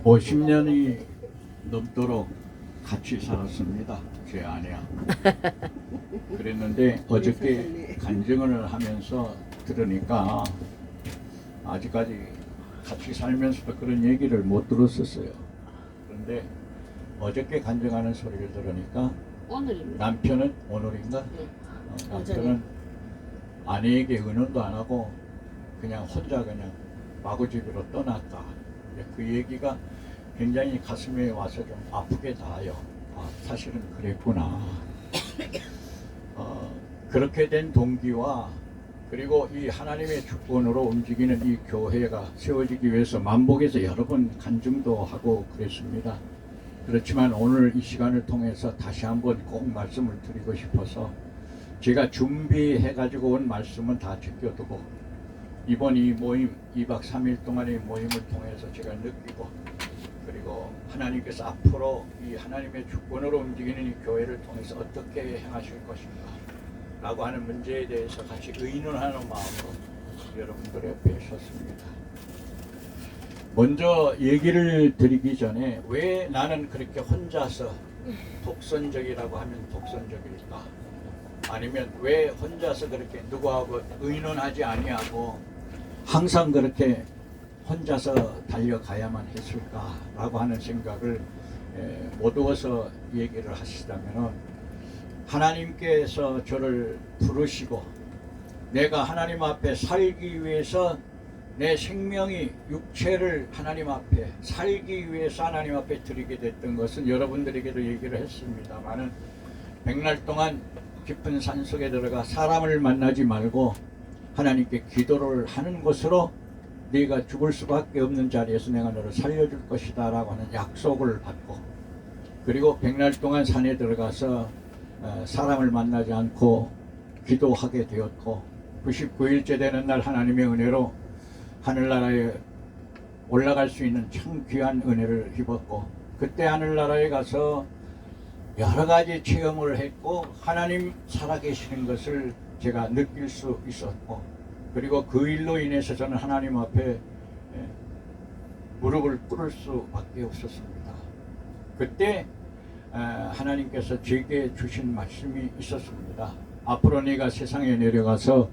50년이 넘도록 같이 살았습니다. 제 아내와. 그랬는데 어저께 간증을 하면서 들으니까 아직까지 같이 살면서도 그런 얘기를 못 들었었어요. 그런데 어저께 간증하는 소리를 들으니까 오늘입니다. 남편은 오늘인가? 네. 남편은 아내에게 의논도 안 하고 그냥 혼자 그냥 마구잡이로 떠났다. 그 얘기가 굉장히 가슴에 와서 좀 아프게 닿아요. 아, 사실은 그랬구나. 그렇게 된 동기와 그리고 이 하나님의 주권으로 움직이는 이 교회가 세워지기 위해서 만복에서 여러 번 간증도 하고 그랬습니다. 그렇지만 오늘 이 시간을 통해서 다시 한번 꼭 말씀을 드리고 싶어서 제가 준비해 가지고 온 말씀은 다 제껴두고 이번 이 모임 2박 3일 동안의 모임을 통해서 제가 느끼고 그리고 하나님께서 앞으로 이 하나님의 주권으로 움직이는 이 교회를 통해서 어떻게 행하실 것인가 라고 하는 문제에 대해서 같이 의논하는 마음으로 여러분들 옆에 섰습니다. 먼저 얘기를 드리기 전에 왜 나는 그렇게 혼자서 독선적이라고 하면 독선적일까? 아니면 왜 혼자서 그렇게 누구하고 의논하지 아니하고 항상 그렇게 혼자서 달려가야만 했을까라고 하는 생각을 모두어서 얘기를 하시다면 하나님께서 저를 부르시고 내가 하나님 앞에 살기 위해서 내 생명이 육체를 하나님 앞에 살기 위해서 하나님 앞에 드리게 됐던 것은 여러분들에게도 얘기를 했습니다마는 백날 동안 깊은 산속에 들어가 사람을 만나지 말고 하나님께 기도를 하는 것으로 네가 죽을 수밖에 없는 자리에서 내가 너를 살려줄 것이다 라고 하는 약속을 받고 그리고 백날 동안 산에 들어가서 사람을 만나지 않고 기도하게 되었고 99일째 되는 날 하나님의 은혜로 하늘나라에 올라갈 수 있는 참 귀한 은혜를 입었고 그때 하늘나라에 가서 여러 가지 체험을 했고 하나님 살아계시는 것을 제가 느낄 수 있었고 그리고 그 일로 인해서 저는 하나님 앞에 무릎을 꿇을 수밖에 없었습니다. 그때 하나님께서 제게 주신 말씀이 있었습니다. 앞으로 네가 세상에 내려가서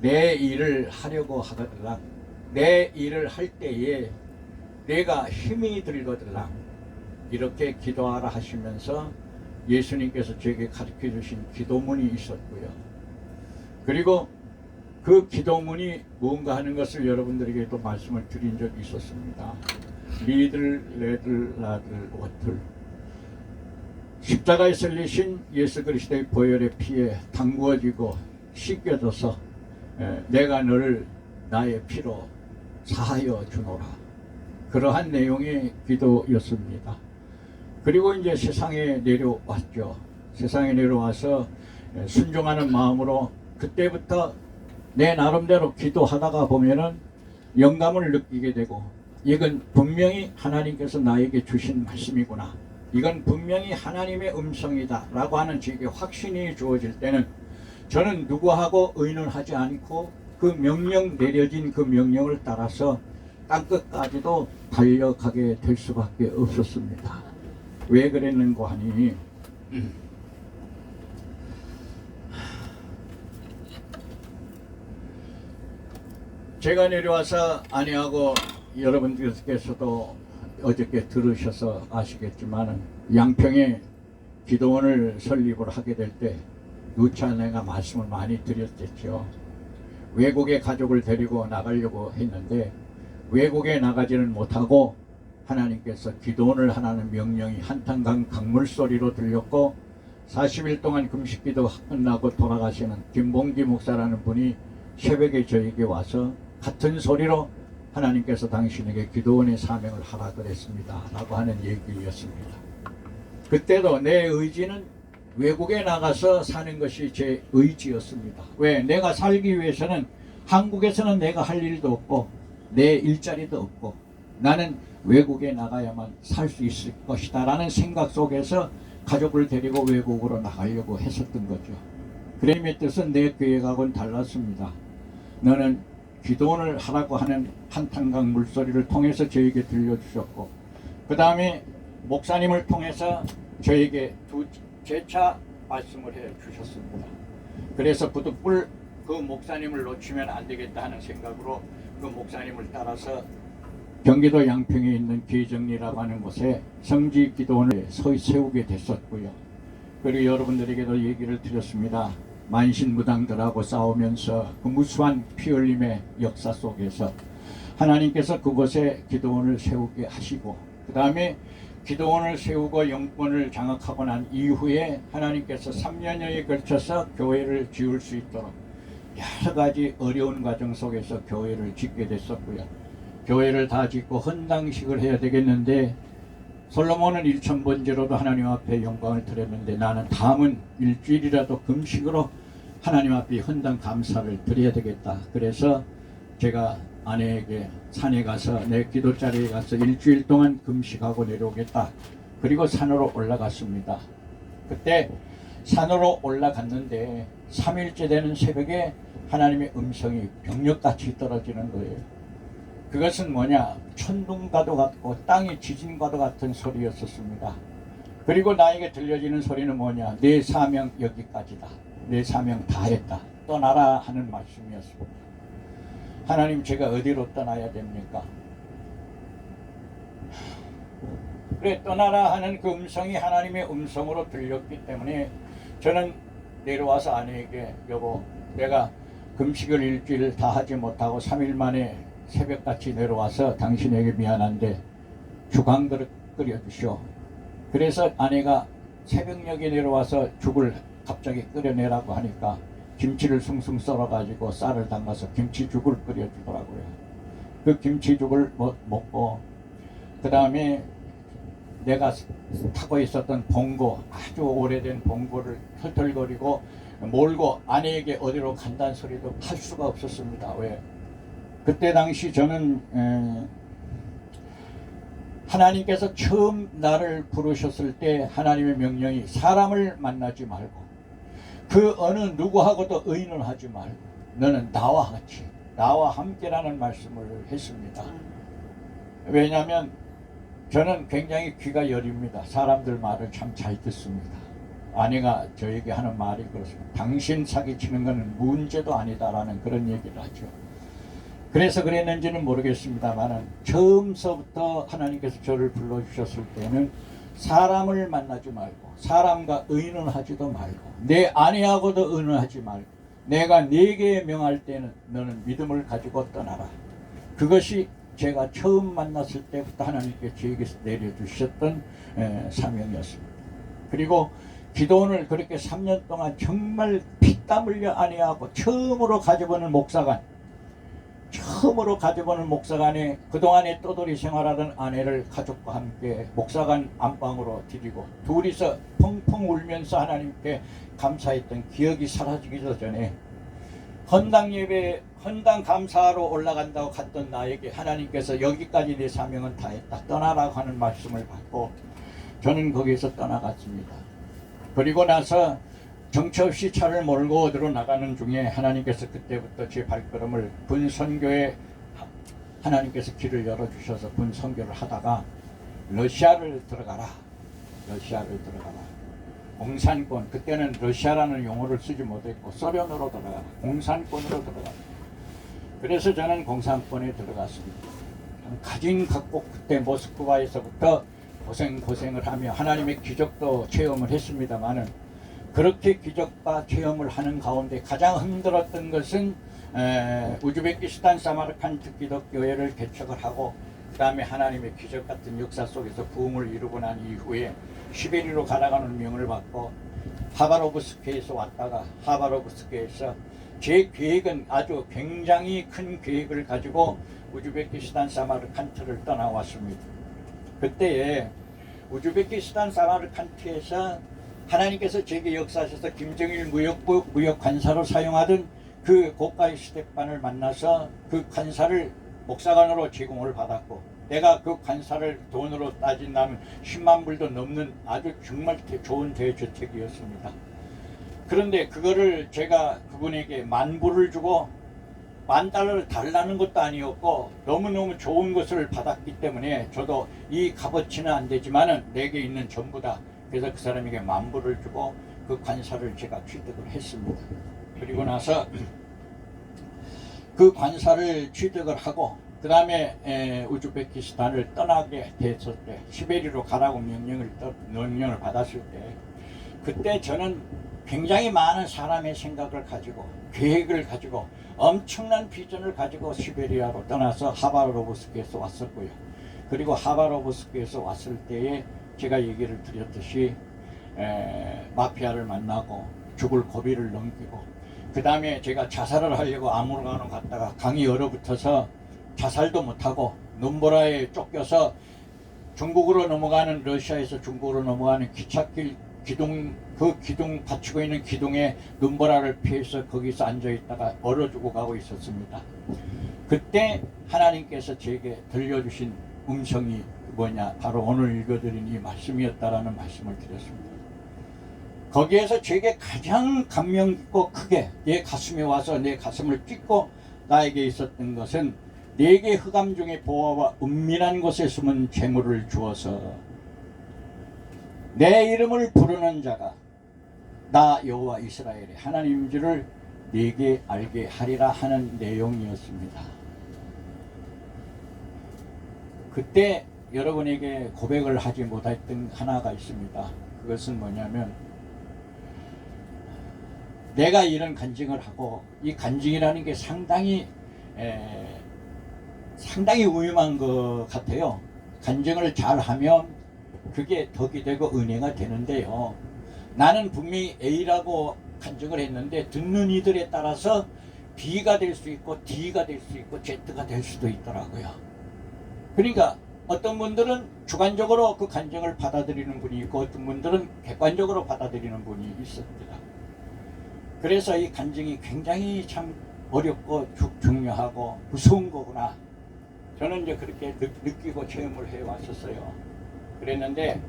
내 일을 하려고 하거들랑 내 일을 할 때에 내가 힘이 들거들랑 이렇게 기도하라 하시면서 예수님께서 제게 가르쳐 주신 기도문이 있었고요. 그리고 그 기도문이 무언가 하는 것을 여러분들에게 또 말씀을 드린 적이 있었습니다. 리들 레들 라들 워틀 십자가에 설리신 예수 그리스도의 보혈의 피에 담구어지고 씻겨져서 내가 너를 나의 피로 사하여 주노라. 그러한 내용의 기도였습니다. 그리고 이제 세상에 내려왔죠. 세상에 내려와서 순종하는 마음으로 그때부터 내 나름대로 기도하다가 보면은 영감을 느끼게 되고 이건 분명히 하나님께서 나에게 주신 말씀이구나. 이건 분명히 하나님의 음성이다 라고 하는 제게 확신이 주어질 때는 저는 누구하고 의논하지 않고 그 명령 내려진 그 명령을 따라서 땅끝까지도 달려가게 될 수밖에 없었습니다. 왜 그랬는고 하니 제가 내려와서 아내하고 여러분들께서도 어저께 들으셔서 아시겠지만 양평에 기도원을 설립을 하게 될 때 누차 내가 말씀을 많이 드렸겠죠. 외국에 가족을 데리고 나가려고 했는데 외국에 나가지는 못하고 하나님께서 기도원을 하라는 명령이 한탄강 강물 소리로 들렸고 40일 동안 금식기도 끝나고 돌아가시는 김봉기 목사라는 분이 새벽에 저에게 와서 같은 소리로 하나님께서 당신에게 기도원의 사명을 하라 그랬습니다 라고 하는 얘기였습니다. 그때도 내 의지는 외국에 나가서 사는 것이 제 의지였습니다. 왜? 내가 살기 위해서는 한국에서는 내가 할 일도 없고 내 일자리도 없고 나는 외국에 나가야만 살 수 있을 것이다 라는 생각 속에서 가족을 데리고 외국으로 나가려고 했었던 거죠. 그림의 뜻은 내 계획하고는 달랐습니다. 너는 기도원을 하라고 하는 한탄강 물소리를 통해서 저에게 들려주셨고, 그 다음에 목사님을 통해서 저에게 두 재차 말씀을 해 주셨습니다. 그래서 부득불 그 목사님을 놓치면 안 되겠다 하는 생각으로 그 목사님을 따라서 경기도 양평에 있는 기정리라고 하는 곳에 성지 기도원을 세우게 됐었고요. 그리고 여러분들에게도 얘기를 드렸습니다. 만신무당들하고 싸우면서 그 무수한 피 흘림의 역사 속에서 하나님께서 그곳에 기도원을 세우게 하시고, 그 다음에 기도원을 세우고 영권을 장악하고 난 이후에 하나님께서 3년여에 걸쳐서 교회를 지을 수 있도록 여러 가지 어려운 과정 속에서 교회를 짓게 됐었고요. 교회를 다 짓고 헌당식을 해야 되겠는데, 솔로몬은 1000번제로도 하나님 앞에 영광을 드렸는데, 나는 다음은 일주일이라도 금식으로 하나님 앞에 헌당 감사를 드려야 되겠다. 그래서 제가 아내에게 산에 가서 내 기도자리에 가서 일주일 동안 금식하고 내려오겠다. 그리고 산으로 올라갔습니다. 그때 산으로 올라갔는데 3일째 되는 새벽에 하나님의 음성이 병력같이 떨어지는 거예요. 그것은 뭐냐, 천둥과도 같고 땅이 지진과도 같은 소리였었습니다. 그리고 나에게 들려지는 소리는 뭐냐, 내 사명 여기까지다, 내 사명 다 했다, 떠나라 하는 말씀이었습니다. 하나님, 제가 어디로 떠나야 됩니까? 그래, 떠나라 하는 그 음성이 하나님의 음성으로 들렸기 때문에 저는 내려와서 아내에게, 여보, 내가 금식을 일주일 다 하지 못하고 3일 만에 새벽같이 내려와서 당신에게 미안한데 죽 한 그릇 끓여주시오. 그래서 아내가 새벽녘에 내려와서 죽을 갑자기 끓여내라고 하니까 김치를 숭숭 썰어가지고 쌀을 담가서 김치죽을 끓여주더라고요. 그 김치죽을 먹고, 그 다음에 내가 타고 있었던 봉고, 아주 오래된 봉고를 털털거리고 몰고 아내에게 어디로 간다는 소리도 할 수가 없었습니다. 왜? 그때 당시 저는 하나님께서 처음 나를 부르셨을 때 하나님의 명령이 사람을 만나지 말고 그 어느 누구하고도 의논하지 말고 너는 나와 같이, 나와 함께라는 말씀을 했습니다. 왜냐하면 저는 굉장히 귀가 여립니다. 사람들 말을 참 잘 듣습니다. 아내가 저에게 하는 말이 그렇습니다. 당신 사기치는 것은 문제도 아니다라는 그런 얘기를 하죠. 그래서 그랬는지는 모르겠습니다만 처음서부터 하나님께서 저를 불러주셨을 때는 사람을 만나지 말고 사람과 의논하지도 말고 내 아내하고도 의논하지 말고 내가 네게 명할 때는 너는 믿음을 가지고 떠나라. 그것이 제가 처음 만났을 때부터 하나님께 저에게서 내려주셨던 사명이었습니다. 그리고 기도원을 그렇게 3년 동안 정말 피땀 흘려 아내하고 처음으로 가져보는 목사관에 그동안에 떠돌이 생활하던 아내를 가족과 함께 목사관 안방으로 들이고 둘이서 펑펑 울면서 하나님께 감사했던 기억이 사라지기도 전에 헌당 예배, 헌당 감사하러 올라간다고 갔던 나에게 하나님께서 여기까지 내 사명은 다 했다, 떠나라고 하는 말씀을 받고 저는 거기에서 떠나갔습니다. 그리고 나서 정처 없이 차를 몰고 어디로 나가는 중에 하나님께서 그때부터 제 발걸음을 분선교에 하나님께서 길을 열어주셔서 분선교를 하다가 러시아를 들어가라. 공산권, 그때는 러시아라는 용어를 쓰지 못했고 소련으로 들어가라. 공산권으로 들어가라. 그래서 저는 공산권에 들어갔습니다. 가진 각국 그때 모스크바에서부터 고생을 하며 하나님의 기적도 체험을 했습니다마는 그렇게 기적과 체험을 하는 가운데 가장 힘들었던 것은 우즈베키스탄 사마르칸트 기독교회를 개척을 하고 그 다음에 하나님의 기적 같은 역사 속에서 부흥을 이루고 난 이후에 시베리로 가라가는 명을 받고 하바로브스크에서 왔다가 하바로브스크에서 제 계획은 아주 굉장히 큰 계획을 가지고 우즈베키스탄 사마르칸트를 떠나왔습니다. 그때에 우즈베키스탄 사마르칸트에서 하나님께서 제게 역사하셔서 김정일 무역 관사로 사용하던 그 고가의 스텝반을 만나서 그 관사를 목사관으로 제공을 받았고 내가 그 관사를 돈으로 따진다면 10만 불도 넘는 아주 정말 좋은 대저택이었습니다. 그런데 그거를 제가 그분에게 10,000불을 주고 $10,000를 달라는 것도 아니었고 너무너무 좋은 것을 받았기 때문에 저도 이 값어치는 안 되지만은 내게 있는 전부다. 그래서 그 사람에게 $10,000을 주고 그 관사를 제가 취득을 했습니다. 그리고 나서 그 관사를 취득을 하고 그 다음에 우즈베키스탄을 떠나게 됐을 때, 시베리아로 가라고 명령을 받았을 때, 그때 저는 굉장히 많은 사람의 생각을 가지고 계획을 가지고 엄청난 비전을 가지고 시베리아로 떠나서 하바로브스크에서 왔었고요. 그리고 하바로브스크에서 왔을 때에 제가 얘기를 드렸듯이 마피아를 만나고 죽을 고비를 넘기고, 그 다음에 제가 자살을 하려고 아무르가노 갔다가 강이 얼어붙어서 자살도 못하고 눈보라에 쫓겨서 중국으로 넘어가는, 러시아에서 중국으로 넘어가는 기찻길 기둥, 그 기둥 받치고 있는 기둥에 눈보라를 피해서 거기서 앉아있다가 얼어 죽어가고 있었습니다. 그때 하나님께서 제게 들려주신 음성이 뭐냐, 바로 오늘 읽어드린 이 말씀이었다라는 말씀을 드렸습니다. 거기에서 제게 가장 감명 깊고 크게 내 가슴에 와서 내 가슴을 찢고 나에게 있었던 것은, 내게 흑암 중에 보화와 은밀한 곳에 숨은 재물을 주어서 내 이름을 부르는 자가 나 여호와 이스라엘의 하나님인 줄을 내게 알게 하리라 하는 내용이었습니다. 그때 여러분에게 고백을 하지 못했던 하나가 있습니다. 그것은 뭐냐면, 내가 이런 간증을 하고, 이 간증이라는 게 상당히 위험한 것 같아요. 간증을 잘하면 그게 덕이 되고 은혜가 되는데요, 나는 분명히 A라고 간증을 했는데 듣는 이들에 따라서 B가 될 수 있고 D가 될 수 있고 Z가 될 수도 있더라고요. 그러니까 어떤 분들은 주관적으로 그 간증을 받아들이는 분이 있고, 어떤 분들은 객관적으로 받아들이는 분이 있습니다. 그래서 이 간증이 굉장히 참 어렵고 중요하고 무서운 거구나, 저는 이제 그렇게 느끼고 체험을 해 왔었어요. 그랬는데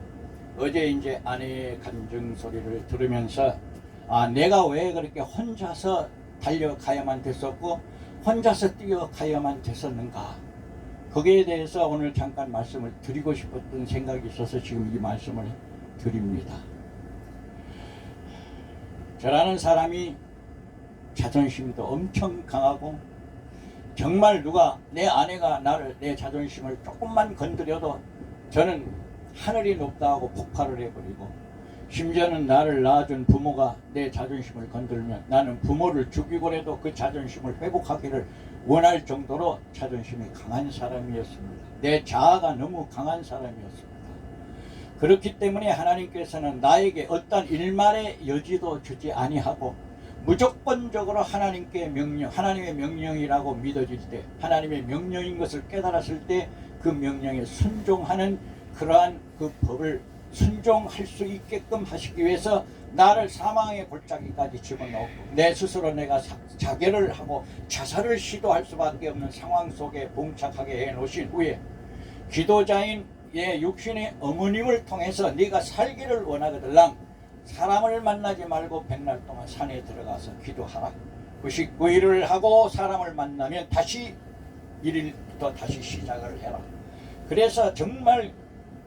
어제 이제 아내의 간증 소리를 들으면서, 내가 왜 그렇게 혼자서 달려가야만 됐었고 혼자서 뛰어가야만 됐었는가, 거기에 대해서 오늘 잠깐 말씀을 드리고 싶었던 생각이 있어서 지금 이 말씀을 드립니다. 저라는 사람이 자존심도 엄청 강하고, 정말 누가, 내 아내가 내 자존심을 조금만 건드려도 저는 하늘이 높다 하고 폭발을 해버리고, 심지어는 나를 낳아준 부모가 내 자존심을 건들면 나는 부모를 죽이고라도 그 자존심을 회복하기를 원할 정도로 자존심이 강한 사람이었습니다. 내 자아가 너무 강한 사람이었습니다. 그렇기 때문에 하나님께서는 나에게 어떤 일말의 여지도 주지 아니하고, 무조건적으로 하나님의 명령이라고 믿어질 때, 하나님의 명령인 것을 깨달았을 때 그 명령에 순종하는 그러한 그 법을 순종할 수 있게끔 하시기 위해서 나를 사망의 골짜기까지 집어넣고, 내 스스로 내가 자결을 하고 자살을 시도할 수밖에 없는 상황 속에 봉착하게 해놓으신 후에, 기도자인 육신의 어머님을 통해서 네가 살기를 원하거들랑 사람을 만나지 말고 100날 동안 산에 들어가서 기도하라. 99일을 하고 사람을 만나면 다시 1일부터 다시 시작을 해라. 그래서 정말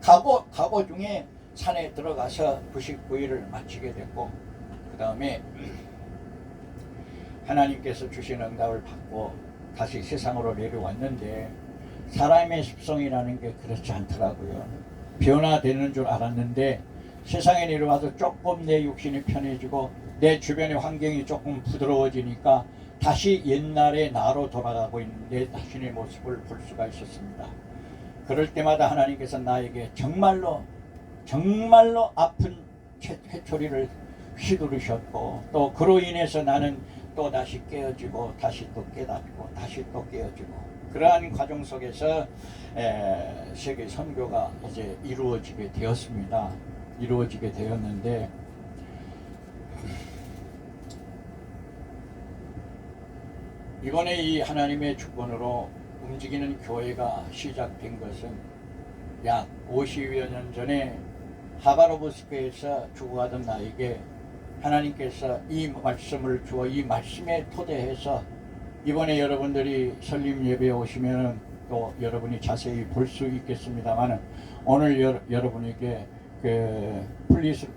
각오 중에 산에 들어가서 99일을 마치게 됐고, 그 다음에 하나님께서 주신 응답을 받고 다시 세상으로 내려왔는데, 사람의 습성이라는 게 그렇지 않더라고요. 변화되는 줄 알았는데 세상에 내려와서 조금 내 육신이 편해지고 내 주변의 환경이 조금 부드러워지니까 다시 옛날의 나로 돌아가고 있는 내 자신의 모습을 볼 수가 있었습니다. 그럴 때마다 하나님께서 나에게 정말로 아픈 회초리를 휘두르셨고, 또 그로 인해서 나는 또 다시 깨어지고 다시 또 깨닫고 다시 또 깨어지고, 그러한 과정 속에서 세계 선교가 이제 이루어지게 되었습니다. 이루어지게 되었는데, 이번에 이 하나님의 주권으로 움직이는 교회가 시작된 것은 약 50여 년 전에 하바로브스크에서 죽어가던 나에게 하나님께서 이 말씀을 주어 이 말씀에 토대해서 이번에 여러분들이 설립 예배에 오시면 또 여러분이 자세히 볼 수 있겠습니다만 오늘 여러분에게 그 플릿을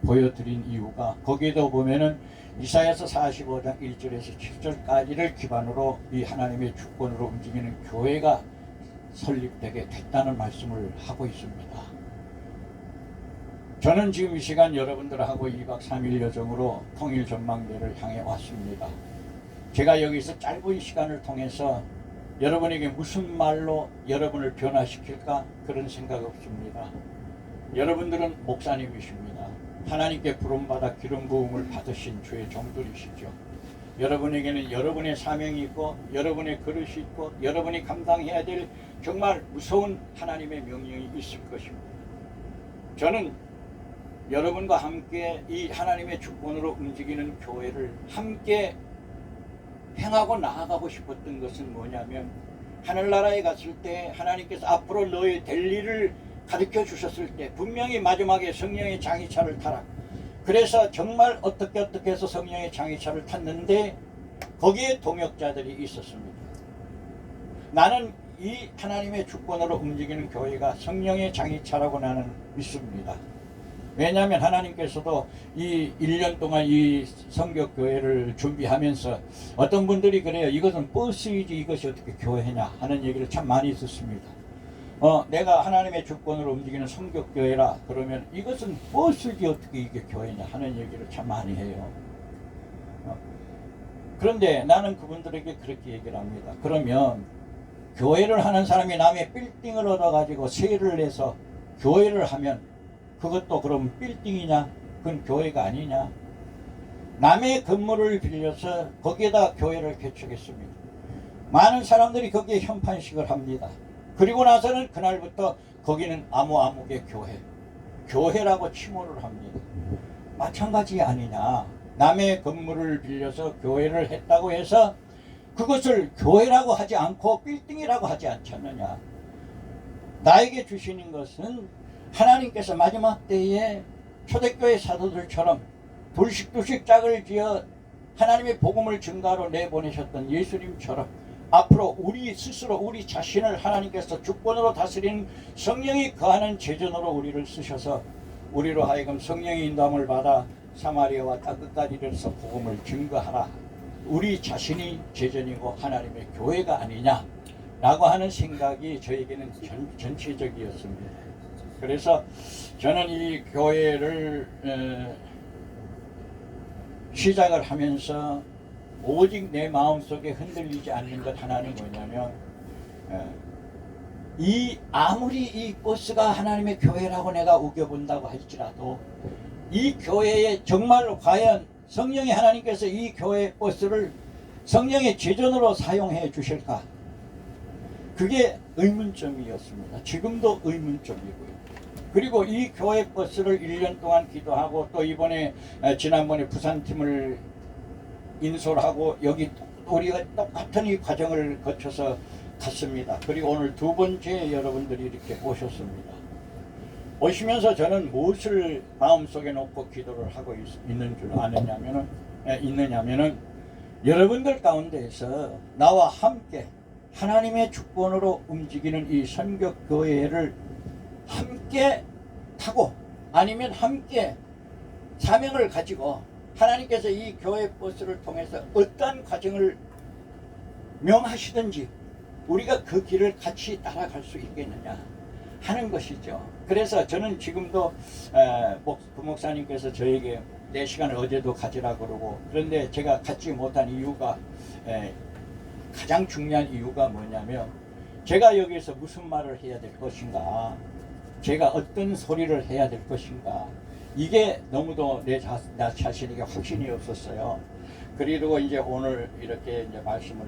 보여드린 이유가 거기에도 보면은 이사야서 45장 1절에서 7절까지를 기반으로 이 하나님의 주권으로 움직이는 교회가 설립되게 됐다는 말씀을 하고 있습니다. 저는 지금 이 시간 여러분들하고 2박 3일 여정으로 통일 전망대를 향해 왔습니다. 제가 여기서 짧은 시간을 통해서 여러분에게 무슨 말로 여러분을 변화시킬까 그런 생각 없습니다. 여러분들은 목사님이십니다. 하나님께 부름받아 기름 부음을 받으신 주의 종들이시죠. 여러분에게는 여러분의 사명이 있고 여러분의 그릇이 있고 여러분이 감당해야 될 정말 무서운 하나님의 명령이 있을 것입니다. 저는 여러분과 함께 이 하나님의 주권으로 움직이는 교회를 함께 행하고 나아가고 싶었던 것은 뭐냐면 하늘나라에 갔을 때 하나님께서 앞으로 너의 될 일을 가르쳐 주셨을 때 분명히 마지막에 성령의 장의차를 타라. 그래서 정말 어떻게 해서 성령의 장의차를 탔는데 거기에 동역자들이 있었습니다. 나는 이 하나님의 주권으로 움직이는 교회가 성령의 장의차라고 나는 믿습니다. 왜냐하면 하나님께서도 이 1년 동안 이 성격교회를 준비하면서 어떤 분들이 그래요. 이것은 버스이지 이것이 어떻게 교회냐 하는 얘기를 참 많이 듣습니다. 내가 하나님의 주권으로 움직이는 성격교회라 그러면 이것은 버스지 어떻게 이게 교회냐 하는 얘기를 참 많이 해요. 그런데 나는 그분들에게 그렇게 얘기를 합니다. 그러면 교회를 하는 사람이 남의 빌딩을 얻어가지고 세를 내서 교회를 하면 그것도 그럼 빌딩이냐? 그건 교회가 아니냐? 남의 건물을 빌려서 거기에다 교회를 개척했습니다. 많은 사람들이 거기에 현판식을 합니다. 그리고 나서는 그날부터 거기는 아무개 교회라고 칭호를 합니다. 마찬가지 아니냐? 남의 건물을 빌려서 교회를 했다고 해서 그것을 교회라고 하지 않고 빌딩이라고 하지 않겠느냐? 나에게 주시는 것은 하나님께서 마지막 때에 초대교회 사도들처럼 둘씩 짝을 지어 하나님의 복음을 증거로 내보내셨던 예수님처럼 앞으로 우리 스스로 우리 자신을 하나님께서 주권으로 다스리는 성령이 거하는 제전으로 우리를 쓰셔서 우리로 하여금 성령의 인도함을 받아 사마리아와 땅끝까지 이르러서 복음을 증거하라. 우리 자신이 제전이고 하나님의 교회가 아니냐라고 하는 생각이 저에게는 전체적이었습니다. 그래서 저는 이 교회를 시작을 하면서 오직 내 마음속에 흔들리지 않는 것 하나는 뭐냐면 아무리 이 버스가 하나님의 교회라고 내가 우겨본다고 할지라도 이 교회에 정말로 과연 성령이 하나님께서 이 교회 버스를 성령의 제전으로 사용해 주실까? 그게 의문점이었습니다. 지금도 의문점이고요. 그리고 이 교회 버스를 1년 동안 기도하고 또 이번에 지난번에 부산팀을 인솔하고 여기 우리가 똑같은 이 과정을 거쳐서 갔습니다. 그리고 오늘 두 번째 여러분들이 이렇게 오셨습니다. 오시면서 저는 무엇을 마음속에 놓고 기도를 하고 있는 줄 있느냐면은 여러분들 가운데에서 나와 함께 하나님의 주권으로 움직이는 이 선교교회를 함께 타고 아니면 함께 사명을 가지고 하나님께서 이 교회 버스를 통해서 어떠한 과정을 명하시든지 우리가 그 길을 같이 따라갈 수 있겠느냐 하는 것이죠. 그래서 저는 지금도 부목사님께서 저에게 내 시간을 어제도 가지라 그러고 그런데 제가 갖지 못한 이유가 가장 중요한 이유가 뭐냐면 제가 여기서 무슨 말을 해야 될 것인가, 제가 어떤 소리를 해야 될 것인가, 이게 너무도 나 자신에게 확신이 없었어요. 그리고 이제 오늘 이렇게 이제 말씀을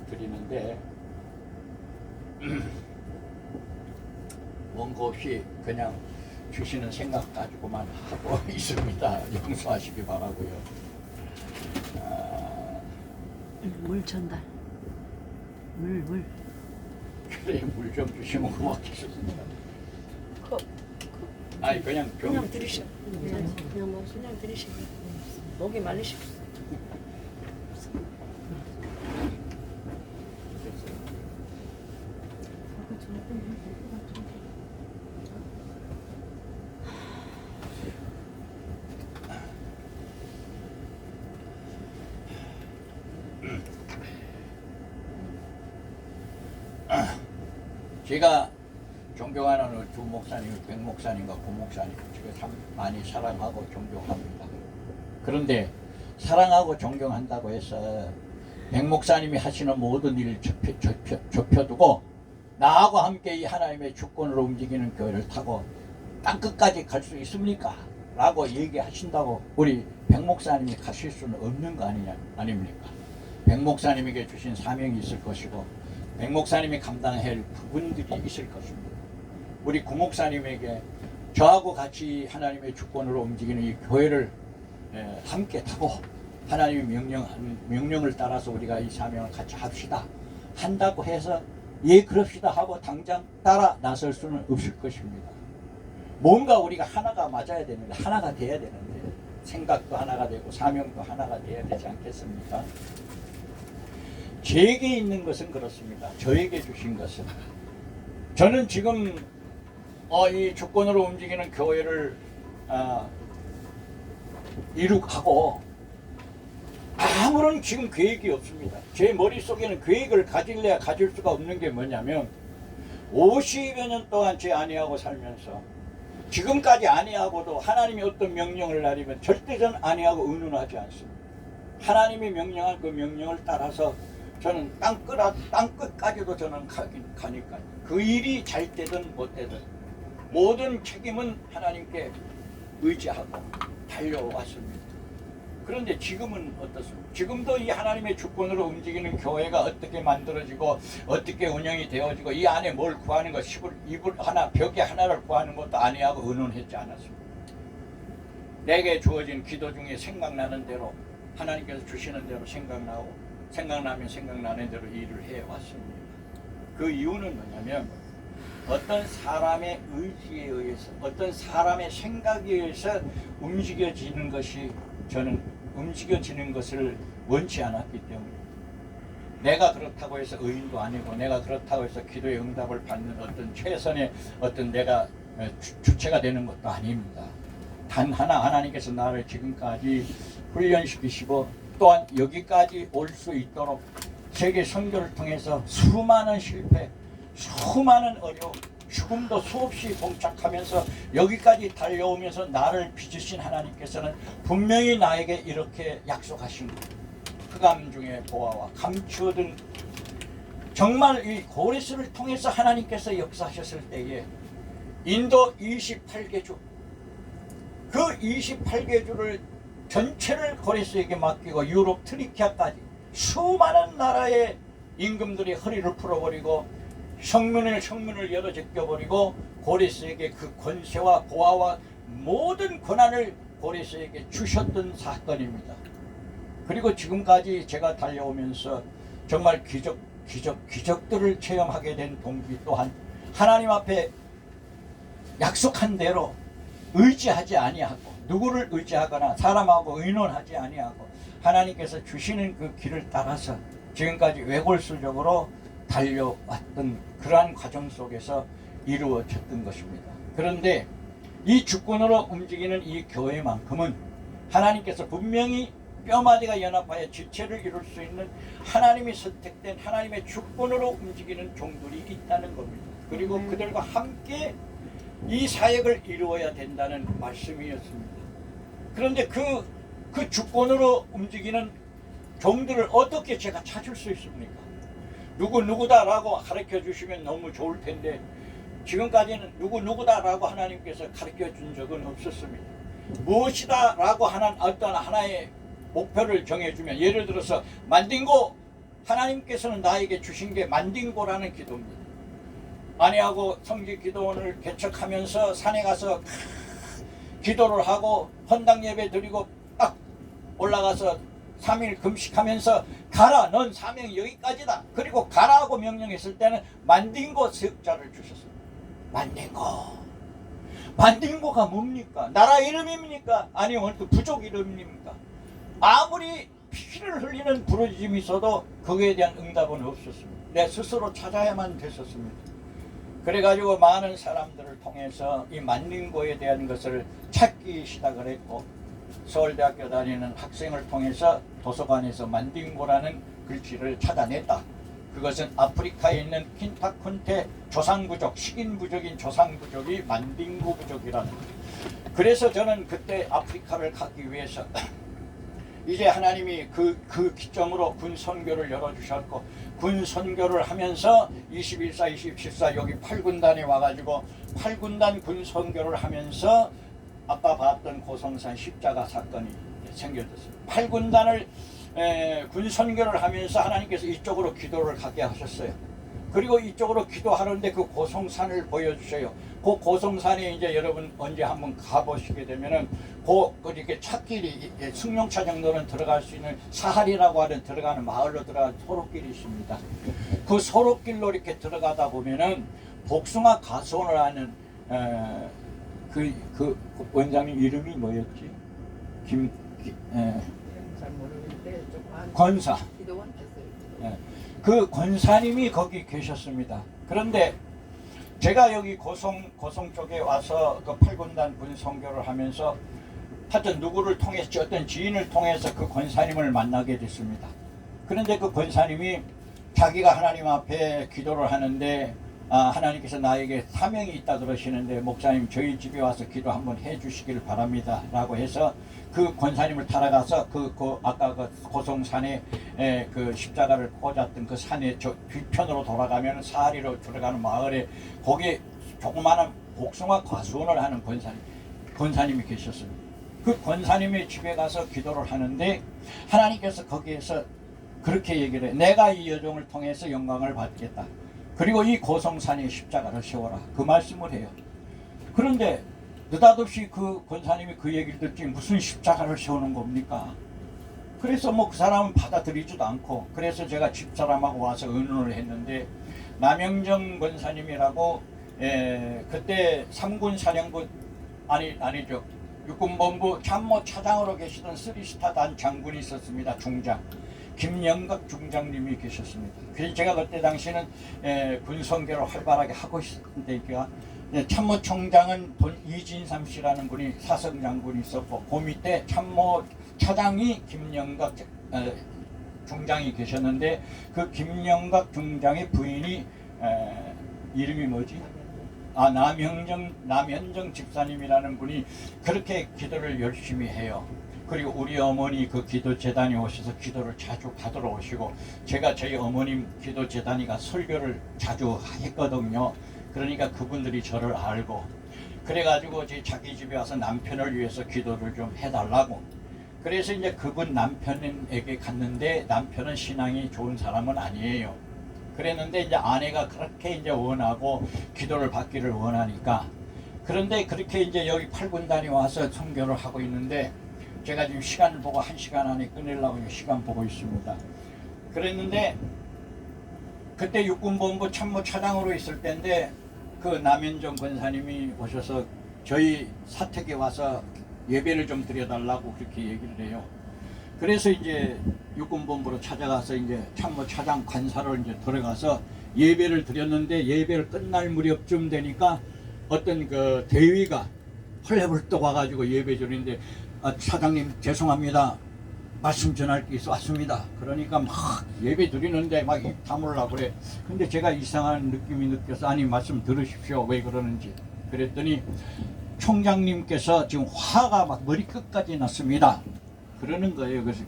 드리는데 원고 없이 그냥 주시는 생각 가지고만 하고 있습니다. 용서하시기 바라고요. 물 전달. 물. 그래, 물 좀 주시면 고맙겠습니다. 아니 그냥 드리셔. 그냥 드리시고 목이 말리시고. 제가 존경하는 두 목사님, 백 목사님과 고 목사님 제가 참 많이 사랑하고 존경합니다. 그런데 사랑하고 존경한다고 해서 백 목사님이 하시는 모든 일을 좁혀두고 나하고 함께 이 하나님의 주권으로 움직이는 교회를 타고 땅끝까지 갈 수 있습니까? 라고 얘기하신다고 우리 백 목사님이 가실 수는 없는 거 아닙니까? 백 목사님에게 주신 사명이 있을 것이고 백 목사님이 감당해야 할 부분들이 있을 것입니다. 우리 구 목사님에게 저하고 같이 하나님의 주권으로 움직이는 이 교회를 함께 타고 하나님의 명령을 따라서 우리가 이 사명을 같이 합시다 한다고 해서 예 그럽시다 하고 당장 따라 나설 수는 없을 것입니다. 뭔가 우리가 하나가 맞아야 되는데 하나가 돼야 되는데 생각도 하나가 되고 사명도 하나가 돼야 되지 않겠습니까? 제게 있는 것은 그렇습니다. 저에게 주신 것은 저는 지금 이 주권으로 움직이는 교회를 이룩하고 아무런 지금 계획이 없습니다. 제 머릿속에는 계획을 가질래야 가질 수가 없는 게 뭐냐면 50여 년 동안 제 아내하고 살면서 지금까지 아내하고도 하나님이 어떤 명령을 내리면 절대 전 아내하고 의논하지 않습니다. 하나님이 명령한 그 명령을 따라서 저는 땅끝까지도 저는 가니까요. 그 일이 잘 되든 못 되든 모든 책임은 하나님께 의지하고 달려왔습니다. 그런데 지금은 어떻습니까? 지금도 이 하나님의 주권으로 움직이는 교회가 어떻게 만들어지고 어떻게 운영이 되어지고 이 안에 뭘 구하는 것, 이불 하나, 벽에 하나를 구하는 것도 아내하고 의논했지 않았습니다. 내게 주어진 기도 중에 생각나는 대로 하나님께서 주시는 대로 생각나면 생각나는 대로 일을 해왔습니다. 그 이유는 뭐냐면 어떤 사람의 의지에 의해서 어떤 사람의 생각에 의해서 움직여지는 것이 저는 움직여지는 것을 원치 않았기 때문에 내가 그렇다고 해서 의인도 아니고 내가 그렇다고 해서 기도의 응답을 받는 어떤 최선의 어떤 내가 주체가 되는 것도 아닙니다. 단 하나 하나님께서 나를 지금까지 훈련시키시고 또한 여기까지 올 수 있도록 세계 선교를 통해서 수많은 실패, 수많은 어려움, 죽음도 수없이 봉착하면서 여기까지 달려오면서 나를 빚으신 하나님께서는 분명히 나에게 이렇게 약속하신 거예요. 흑암 중에 보아와 감추어둔 정말 이 고레스를 통해서 하나님께서 역사하셨을 때에 인도 28개주 그 28개주를 전체를 고레스에게 맡기고 유럽 트리키아까지 수많은 나라의 임금들이 허리를 풀어버리고 성문을 열어 제껴버리고 고레스에게 그 권세와 고아와 모든 권한을 고레스에게 주셨던 사건입니다. 그리고 지금까지 제가 달려오면서 정말 기적들을 체험하게 된 동기 또한 하나님 앞에 약속한 대로 의지하지 아니하고 누구를 의지하거나 사람하고 의논하지 아니하고 하나님께서 주시는 그 길을 따라서 지금까지 외골수적으로 달려왔던 그러한 과정 속에서 이루어졌던 것입니다. 그런데 이 주권으로 움직이는 이 교회만큼은 하나님께서 분명히 뼈마디가 연합하여 지체를 이룰 수 있는 하나님이 선택된 하나님의 주권으로 움직이는 종들이 있다는 겁니다. 그리고 그들과 함께 이 사역을 이루어야 된다는 말씀이었습니다. 그런데 그 주권으로 움직이는 종들을 어떻게 제가 찾을 수 있습니까? 누구다라고 가르쳐 주시면 너무 좋을 텐데 지금까지는 누구다라고 하나님께서 가르쳐 준 적은 없었습니다. 무엇이다라고 하는 어떤 하나의 목표를 정해주면 예를 들어서 만딩고 하나님께서는 나에게 주신 게 만딩고라는 기도입니다. 아내하고 성지기도원을 개척하면서 산에 가서 기도를 하고 헌당 예배 드리고 딱 올라가서 3일 금식하면서 가라 넌 사명이 여기까지다 그리고 가라고 명령했을 때는 만딩고 세역자를 주셨습니다. 만딩고가 뭡니까? 나라 이름입니까? 아니면 그 부족 이름입니까? 아무리 피를 흘리는 부르짖음이 있어도 거기에 대한 응답은 없었습니다. 내 스스로 찾아야만 됐었습니다. 그래가지고 많은 사람들을 통해서 이 만능고에 대한 것을 찾기 시작을 했고, 서울대학교 다니는 학생을 통해서 도서관에서 만딩고라는 글씨를 찾아냈다. 그것은 아프리카에 있는 킨타쿤테 조상부족, 식인부족인 조상부족이 만딩고 부족이라는 거예요. 그래서 저는 그때 아프리카를 가기 위해서 이제 하나님이 그 기점으로 군 선교를 열어주셨고, 군 선교를 하면서 21사, 27사 여기 8군단에 와가지고 8군단 군 선교를 하면서 아까 봤던 고성산 십자가 사건이 생겨졌어요. 8군단을 군 선교를 하면서 하나님께서 이쪽으로 기도를 가게 하셨어요. 그리고 이쪽으로 기도하는데 그 고성산을 보여주셔요. 그 고성산에 이제 여러분 언제 한번 가보시게 되면은 이렇게 찻길이 승용차 정도는 들어갈 수 있는 사할이라고 하는 들어가는 마을로 들어가는 소록길이 있습니다. 그 소록길로 이렇게 들어가다 보면은 복숭아 가수원을 하는 그 원장님 이름이 뭐였지? 잘 모르는데 좀 권사. 기도원 했어요. 그 권사님이 거기 계셨습니다. 그런데 제가 여기 고성 쪽에 와서 그 8군단 군 선교를 하면서 하여튼 누구를 통해서 어떤 지인을 통해서 그 권사님을 만나게 됐습니다. 그런데 그 권사님이 자기가 하나님 앞에 기도를 하는데 하나님께서 나에게 사명이 있다 그러시는데 목사님 저희 집에 와서 기도 한번 해 주시길 바랍니다 라고 해서 그 권사님을 따라가서 아까 그 고성산에 그 십자가를 꽂았던 그 산의 저 뒤편으로 돌아가면 사리로 들어가는 마을에 거기에 조그마한 복숭아 과수원을 하는 권사님이 계셨습니다. 그 권사님의 집에 가서 기도를 하는데 하나님께서 거기에서 그렇게 얘기를 해. 내가 이 여종을 통해서 영광을 받겠다. 그리고 이 고성산에 십자가를 세워라. 그 말씀을 해요. 그런데 느닷없이 그 권사님이 그 얘기를 듣지 무슨 십자가를 세우는 겁니까? 그래서 뭐 그 사람은 받아들이지도 않고, 그래서 제가 집사람하고 와서 의논을 했는데 남영정 권사님이라고 그때 3군 사령부 아니죠. 육군본부 참모 차장으로 계시던 3스타 단 장군이 있었습니다. 중장. 김영각 중장님이 계셨습니다. 그래서 제가 그때 당시는 군선교를 활발하게 하고 있었는데 참모총장은 이진삼 씨라는 분이 사성장군이 있었고 그 밑에 참모 차장이 김영각 중장이 계셨는데 그 김영각 중장의 부인이 이름이 뭐지? 남현정 집사님이라는 분이 그렇게 기도를 열심히 해요. 그리고 우리 어머니 그 기도 재단에 오셔서 기도를 자주 받으러 오시고, 제가 저희 어머님 기도 재단이가 설교를 자주 했거든요. 그러니까 그분들이 저를 알고, 그래가지고 자기 집에 와서 남편을 위해서 기도를 좀 해달라고. 그래서 이제 그분 남편에게 갔는데 남편은 신앙이 좋은 사람은 아니에요. 그랬는데 이제 아내가 그렇게 이제 원하고 기도를 받기를 원하니까, 그런데 그렇게 이제 여기 8군단이 와서 선교를 하고 있는데 제가 지금 시간을 보고 1시간 안에 끝내려고 시간 보고 있습니다. 그랬는데 그때 육군본부 참모차장으로 있을 때인데 그 남현정 권사님이 오셔서 저희 사택에 와서 예배를 좀 드려달라고 그렇게 얘기를 해요. 그래서 이제 육군본부로 찾아가서 이제 참모차장 관사로 이제 들어가서 예배를 드렸는데, 예배를 끝날 무렵쯤 되니까 어떤 그 대위가 헐레벌떡 와가지고 예배 드리는데 차장님 죄송합니다. 말씀 전할 게 있어 왔습니다. 그러니까 막 예배 드리는데 막 입 다물라고 그래. 근데 제가 이상한 느낌이 느껴서 아니 말씀 들으십시오. 왜 그러는지. 그랬더니 총장님께서 지금 화가 막 머리끝까지 났습니다. 그러는 거예요. 그래서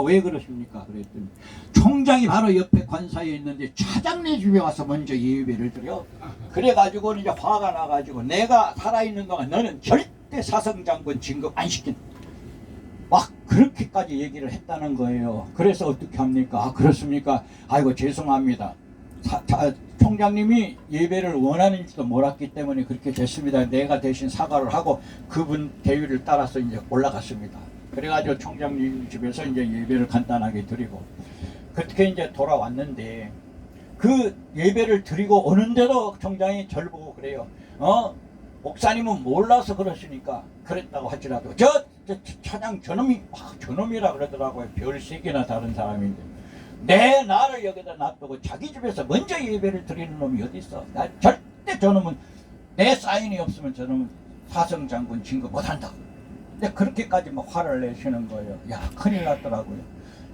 왜 그러십니까? 그랬더니 총장이 바로 옆에 관사에 있는데 차장네 집에 와서 먼저 예배를 드려. 그래가지고 이제 화가 나가지고 내가 살아있는 동안 너는 절대 사성장군 진급 안 시킨다. 막 그렇게까지 얘기를 했다는 거예요. 그래서 어떻게 합니까? 그렇습니까? 아이고 죄송합니다. 총장님이 예배를 원하는지도 몰랐기 때문에 그렇게 됐습니다. 내가 대신 사과를 하고 그분 대위를 따라서 이제 올라갔습니다. 그래가지고 총장님 집에서 이제 예배를 간단하게 드리고 그렇게 이제 돌아왔는데, 그 예배를 드리고 오는데도 총장이 저를 보고 그래요. 목사님은 몰라서 그러시니까 그랬다고 하지라도 저 차장 저놈이라 그러더라고요. 별 3개나 다른 사람인데 내 나를 여기다 놔두고 자기 집에서 먼저 예배를 드리는 놈이 어디 있어? 나 절대 절대 저놈은 내 사인이 없으면 저놈은 사성장군 진급 못한다. 근데 그렇게까지 막 화를 내시는 거예요. 야, 큰일 났더라고요.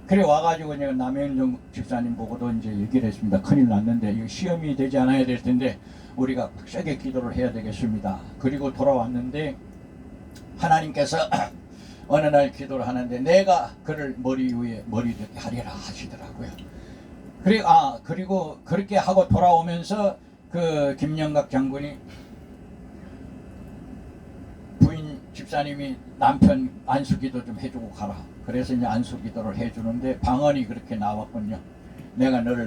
그래 와가지고 내가 남현정 집사님 보고도 이제 얘기를 했습니다. 큰일 났는데 이거 시험이 되지 않아야 될 텐데 우리가 세게 기도를 해야 되겠습니다. 그리고 돌아왔는데 하나님께서 어느 날 기도를 하는데 내가 그를 머리 위에 머리 되게 하리라 하시더라고요. 그리고 그렇게 하고 돌아오면서 그 김영각 장군이 부인 집사님이 남편 안수기도 좀 해주고 가라. 그래서 이제 안수기도를 해주는데 방언이 그렇게 나왔군요. 내가 너를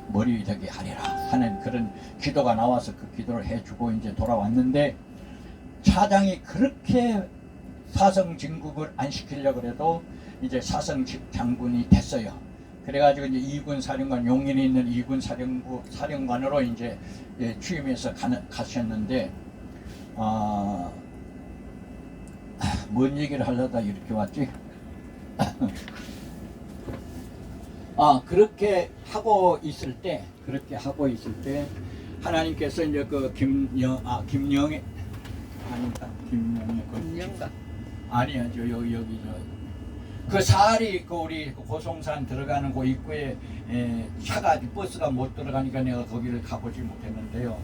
머리 되게 하리라 하는 그런 기도가 나와서 그 기도를 해주고 이제 돌아왔는데 차장이 그렇게 사성 진국을 안 시키려고 해도 이제 사성 장군이 됐어요. 그래가지고 이제 2군 사령관 용인에 있는 2군 사령관으로 이제 취임해서 가셨는데 뭔 얘기를 하려다 이렇게 왔지? 그렇게 하고 있을 때 하나님께서 이제 그 김영애 아닌가? 김영각 아니야, 여기 그 사리 그 우리 고송산 들어가는 그 입구에 차가 버스가 못 들어가니까 내가 거기를 가보지 못했는데요.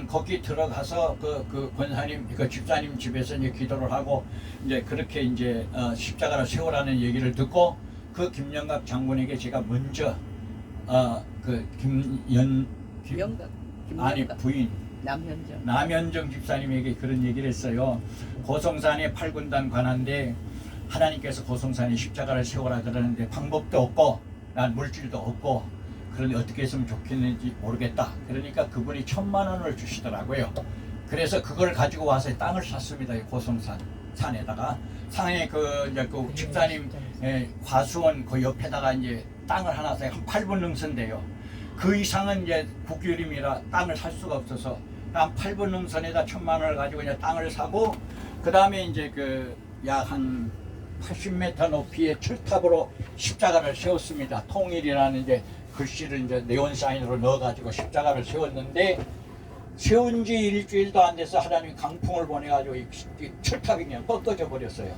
거기 들어가서 그 권사님 그 집사님 집에서 이제 기도를 하고 이제 그렇게 이제 십자가를 세우라는 얘기를 듣고 그 김영각 장군에게 제가 먼저 그 영각 아니 부인 남현정 집사님에게 그런 얘기를 했어요. 고성산에 8군단 관한데 하나님께서 고성산에 십자가를 세우라 그러는데 방법도 없고 난 물질도 없고 그런데 어떻게 했으면 좋겠는지 모르겠다. 그러니까 그분이 1,000만 원을 주시더라고요. 그래서 그걸 가지고 와서 땅을 샀습니다. 고성산 산에다가 산에 이제 그 집사님 과수원 그 옆에다가 이제 땅을 하나 사요. 한 8분 능선인데요. 그 이상은 이제 국유림이라 땅을 살 수가 없어서 한 8분 능선에다 1,000만 원을 가지고 이제 땅을 사고 그 다음에 이제 그 약 한 80m 높이의 철탑으로 십자가를 세웠습니다. 통일이라는 이제 글씨를 이제 네온사인으로 넣어가지고 십자가를 세웠는데 세운 지 일주일도 안 돼서 하나님이 강풍을 보내가지고 이 철탑이 그냥 꺾어져 버렸어요.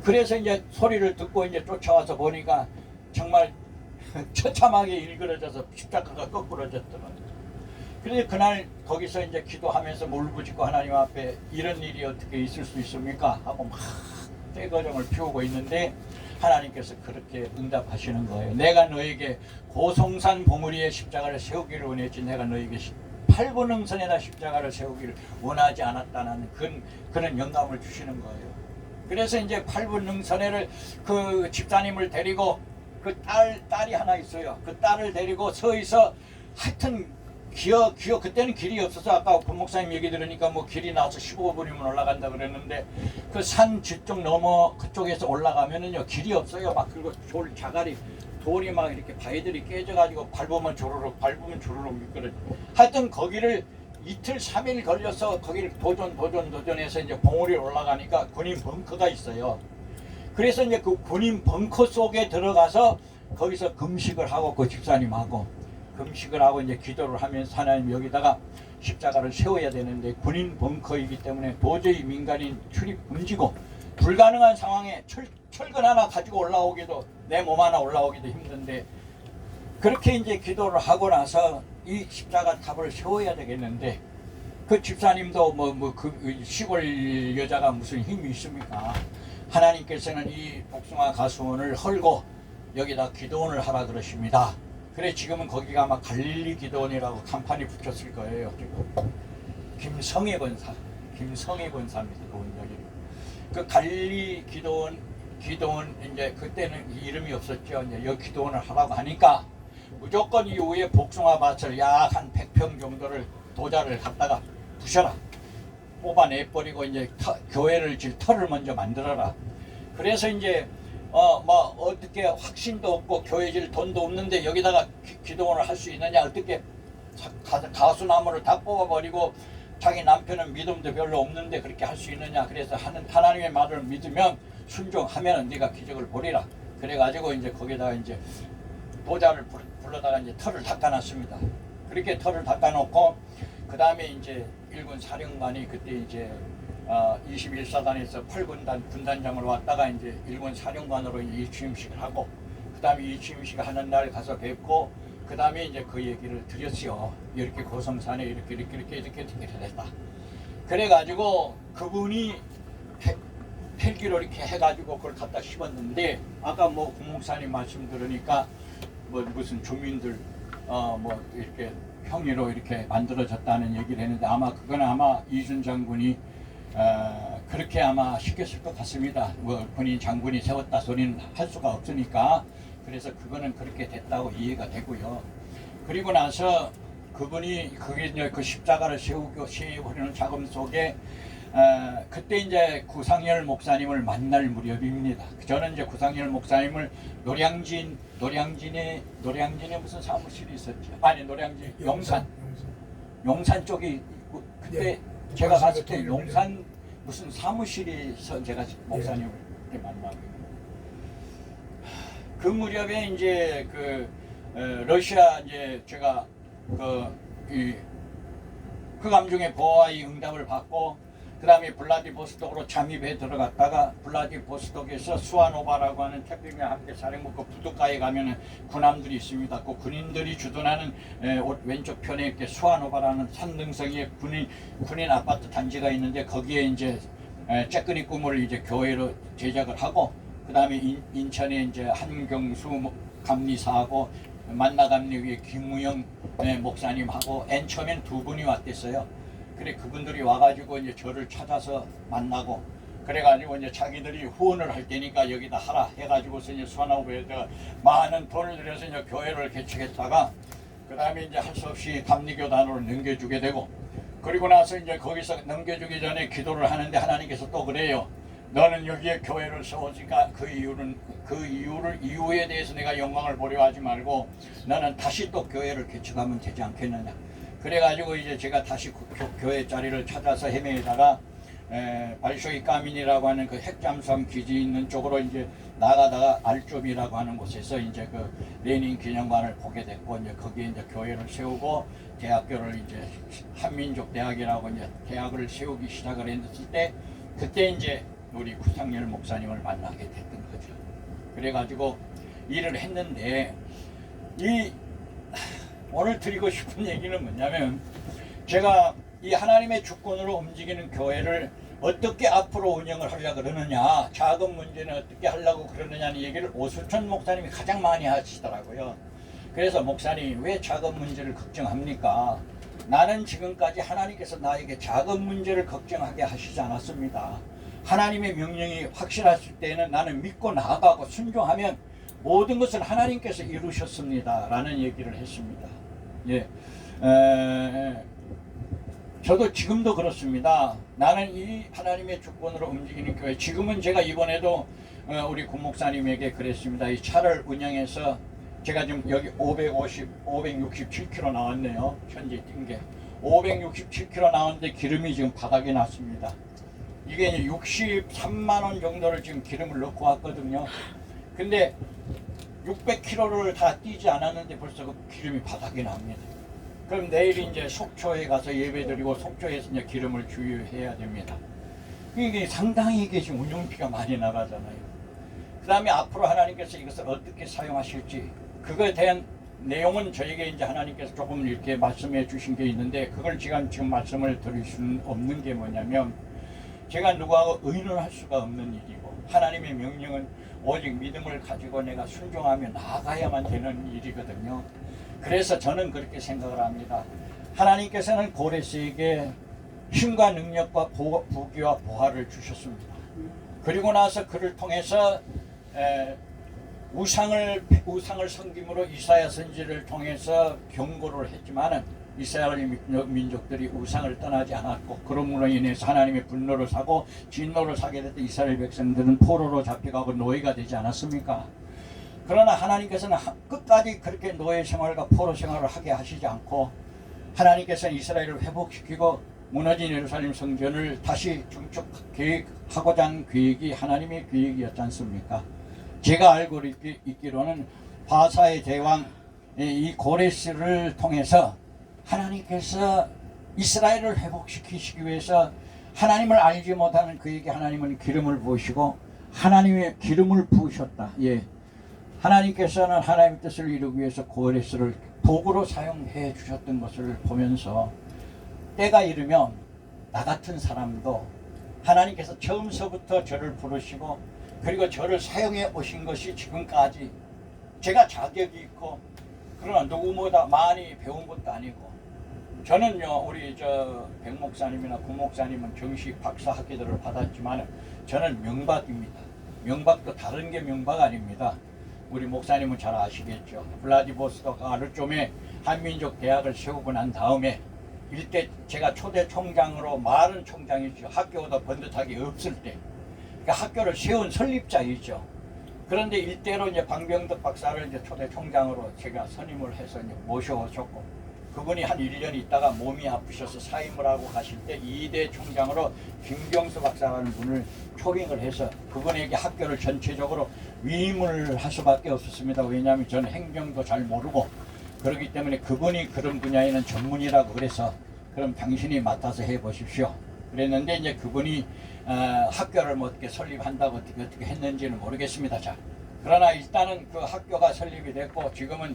그래서 이제 소리를 듣고 이제 쫓아와서 보니까 정말 처참하게 일그러져서 십자가가 거꾸러졌더라고요. 그래서 그날 거기서 이제 기도하면서 울부짖고 하나님 앞에 이런 일이 어떻게 있을 수 있습니까? 하고 막 떼거정을 피우고 있는데 하나님께서 그렇게 응답하시는 거예요. 내가 너에게 고성산 봉우리에 십자가를 세우기를 원했지 내가 너에게 8분 능선에다 십자가를 세우기를 원하지 않았다는 그런 영감을 주시는 거예요. 그래서 이제 8분 능선에를 그 집사님을 데리고 그 딸이 하나 있어요. 그 딸을 데리고 서 있어 하여튼 기어 그때는 길이 없어서 아까 본목사님 얘기 들으니까 뭐 길이 나와서 15분이면 올라간다 그랬는데 그 산 뒤쪽 넘어 그쪽에서 올라가면은요 길이 없어요. 막 그리고 자갈이 돌이 막 이렇게 바위들이 깨져가지고 밟으면 조르륵 미끄러져. 하여튼 거기를 이틀 3일 걸려서 거기를 도전해서 이제 봉우리에 올라가니까 군인 벙커가 있어요. 그래서 이제 그 군인 벙커 속에 들어가서 거기서 금식을 하고 그 집사님하고 금식을 하고 이제 기도를 하면서 하나님 여기다가 십자가를 세워야 되는데 군인 벙커이기 때문에 도저히 민간인 출입 금지고 불가능한 상황에 철근 하나 가지고 올라오기도 내 몸 하나 올라오기도 힘든데 그렇게 이제 기도를 하고 나서 이 십자가 탑을 세워야 되겠는데 그 집사님도 그 시골 여자가 무슨 힘이 있습니까? 하나님께서는 이 복숭아 가수원을 헐고 여기다 기도원을 하라 그러십니다. 그래 지금은 거기가 아마 갈릴리 기도원이라고 간판이 붙였을 거예요. 김성애 권사입니다. 그 원장이. 그 갈릴리 기도원 이제 그때는 이름이 없었죠. 이제 여기 기도원을 하라고 하니까 무조건 이 위에 복숭아 밭을 약 한 100평 정도를 도자를 갖다가 부셔라. 뽑아내버리고 이제 교회를 질 터를 먼저 만들어라. 그래서 이제 어떻게 확신도 없고 교회 질 돈도 없는데 여기다가 기도원을 할 수 있느냐 어떻게 가수나무를 다 뽑아버리고 자기 남편은 믿음도 별로 없는데 그렇게 할 수 있느냐. 그래서 하나님의 말을 믿으면 순종하면 네가 기적을 보리라. 그래가지고 이제 거기다가 이제 도자를 불러다가 이제 털을 닦아놨습니다. 그렇게 털을 닦아놓고 그 다음에 이제 일군 사령관이 그때 이제 21사단에서 8군단 군단장으로 왔다가 이제 일군 사령관으로 일취임식을 하고 그 다음에 일취임식 하는 날 가서 뵙고 그 다음에 이제 그 얘기를 드렸어요. 이렇게 고성산에 이렇게 됐다. 그래가지고 그분이 헬기로 이렇게 해가지고 그걸 갖다 씹었는데 아까 뭐 구목사님 말씀 들으니까 뭐 무슨 주민들 뭐 이렇게 형의로 이렇게 만들어졌다는 얘기를 했는데 아마 그건 아마 이준 장군이 그렇게 아마 시켰을 것 같습니다. 뭐 군인 장군이 세웠다 소리는 할 수가 없으니까 그래서 그거는 그렇게 됐다고 이해가 되고요. 그리고 나서 그분이 그게 이제 그 십자가를 세우려는 작업 속에 그때 이제 구상열 목사님을 만날 무렵입니다. 저는 이제 구상열 목사님을 노량진에 무슨 사무실이 있었죠. 아니 노량진 용산 쪽이 그때 제가 갔을 때 용산 무슨 사무실에서 제가 목사님을 그때 만나고 그 무렵에 이제 그 러시아 이제 제가 그 감중의 보아의 응답을 받고 그 다음에 블라디보스톡으로 잠입해 들어갔다가 블라디보스톡에서 수아노바라고 하는 태평양 함께 사령부 그 부둣가에 가면은 군함들이 있습니다. 그 군인들이 주둔하는 왼쪽 편에 이렇게 수아노바라는 산등성이에 군인 아파트 단지가 있는데 거기에 이제 쬐끄리 꿈을 이제 교회로 제작을 하고 그 다음에 인천에 이제 한경수 감리사하고 만나감리교회 김우영 목사님하고 맨 처음엔 두 분이 왔댔어요. 그래 그분들이 와가지고 이제 저를 찾아서 만나고 그래가지고 이제 자기들이 후원을 할 테니까 여기다 하라 해가지고서 이제 수아노바에다가 많은 돈을 들여서 이제 교회를 개척했다가 그 다음에 이제 할 수 없이 감리교단으로 넘겨주게 되고 그리고 나서 이제 거기서 넘겨주기 전에 기도를 하는데 하나님께서 또 그래요. 너는 여기에 교회를 세우니까 그 이유에 대해서 내가 영광을 보려 하지 말고 너는 다시 또 교회를 개척하면 되지 않겠느냐. 그래가지고 이제 제가 다시 교회 자리를 찾아서 헤매다가 발쇼이 까민이라고 하는 그 핵잠수함 기지 있는 쪽으로 이제 나가다가 알좀이라고 하는 곳에서 이제 그 레닌 기념관을 보게 됐고 이제 거기에 이제 교회를 세우고 대학교를 이제 한민족 대학이라고 이제 대학을 세우기 시작을 했을 때 그때 이제 우리 구상열 목사님을 만나게 됐던 거죠. 그래가지고 일을 했는데 오늘 드리고 싶은 얘기는 뭐냐면 제가 이 하나님의 주권으로 움직이는 교회를 어떻게 앞으로 운영을 하려고 그러느냐 자금 문제는 어떻게 하려고 그러느냐는 얘기를 오수천 목사님이 가장 많이 하시더라고요. 그래서 목사님 왜 자금 문제를 걱정합니까? 나는 지금까지 하나님께서 나에게 자금 문제를 걱정하게 하시지 않았습니다. 하나님의 명령이 확실했을 때는 나는 믿고 나아가고 순종하면 모든 것을 하나님께서 이루셨습니다 라는 얘기를 했습니다. 예, 저도 지금도 그렇습니다. 나는 이 하나님의 주권으로 움직이는 교회 지금은 제가 이번에도 우리 군목사님에게 그랬습니다. 이 차를 운영해서 제가 지금 여기 567km 나왔네요. 현재 뛴 게 567km 나왔는데 기름이 지금 바닥에 났습니다. 이게 이제 63만원 정도를 지금 기름을 넣고 왔거든요. 근데 600km를 다 뛰지 않았는데 벌써 그 기름이 바닥에 납니다. 그럼 내일 이제 속초에 가서 예배드리고 속초에서 이제 기름을 주유해야 됩니다. 이게 상당히 이게 지금 운용비가 많이 나가잖아요. 그 다음에 앞으로 하나님께서 이것을 어떻게 사용하실지 그거에 대한 내용은 저에게 이제 하나님께서 조금 이렇게 말씀해 주신 게 있는데 그걸 지금 말씀을 드릴 수는 없는 게 뭐냐면 제가 누구하고 의논할 수가 없는 일이고 하나님의 명령은 오직 믿음을 가지고 내가 순종하며 나아가야만 되는 일이거든요. 그래서 저는 그렇게 생각을 합니다. 하나님께서는 고레스에게 힘과 능력과 부귀와 보화를 주셨습니다. 그리고 나서 그를 통해서 우상을 섬김으로 이사야 선지를 통해서 경고를 했지만은 이스라엘 민족들이 우상을 떠나지 않았고 그러므로 인해서 하나님의 분노를 사고 진노를 사게 됐던 이스라엘 백성들은 포로로 잡혀가고 노예가 되지 않았습니까? 그러나 하나님께서는 끝까지 그렇게 노예 생활과 포로 생활을 하게 하시지 않고 하나님께서는 이스라엘을 회복시키고 무너진 예루살렘 성전을 다시 중축하고자 한 계획이 하나님의 계획이었지 않습니까? 제가 알고 있기로는 바사의 대왕 이 고레스를 통해서 하나님께서 이스라엘을 회복시키시기 위해서 하나님을 알지 못하는 그에게 하나님은 기름을 부으시고 하나님의 기름을 부으셨다. 예. 하나님께서는 하나님의 뜻을 이루기 위해서 고레스를 도구로 사용해 주셨던 것을 보면서 때가 이르면 나 같은 사람도 하나님께서 처음서부터 저를 부르시고 그리고 저를 사용해 오신 것이 지금까지 제가 자격이 있고 그러나 누구보다 많이 배운 것도 아니고 저는요 우리 백 목사님이나 구 목사님은 정식 박사 학위들을 받았지만 저는 명박입니다. 명박도 다른 게 명박 아닙니다. 우리 목사님은 잘 아시겠죠. 블라디보스토크 아르좀에 한민족 대학을 세우고 난 다음에 일대 제가 초대 총장으로 말은 총장이죠. 학교가 번듯하게 없을 때 그러니까 학교를 세운 설립자이죠. 그런데 일대로 이제 방병덕 박사를 이제 초대 총장으로 제가 선임을 해서 이제 모셔오셨고 그분이 한 1년 있다가 몸이 아프셔서 사임을 하고 가실 때 2대 총장으로 김경수 박사라는 분을 초빙을 해서 그분에게 학교를 전체적으로 위임을 할 수밖에 없었습니다. 왜냐하면 저는 행정도 잘 모르고 그렇기 때문에 그분이 그런 분야에는 전문이라고 그래서 그럼 당신이 맡아서 해보십시오. 그랬는데 이제 그분이 학교를 뭐 어떻게 설립한다고 어떻게 했는지는 모르겠습니다. 자, 그러나 일단은 그 학교가 설립이 됐고 지금은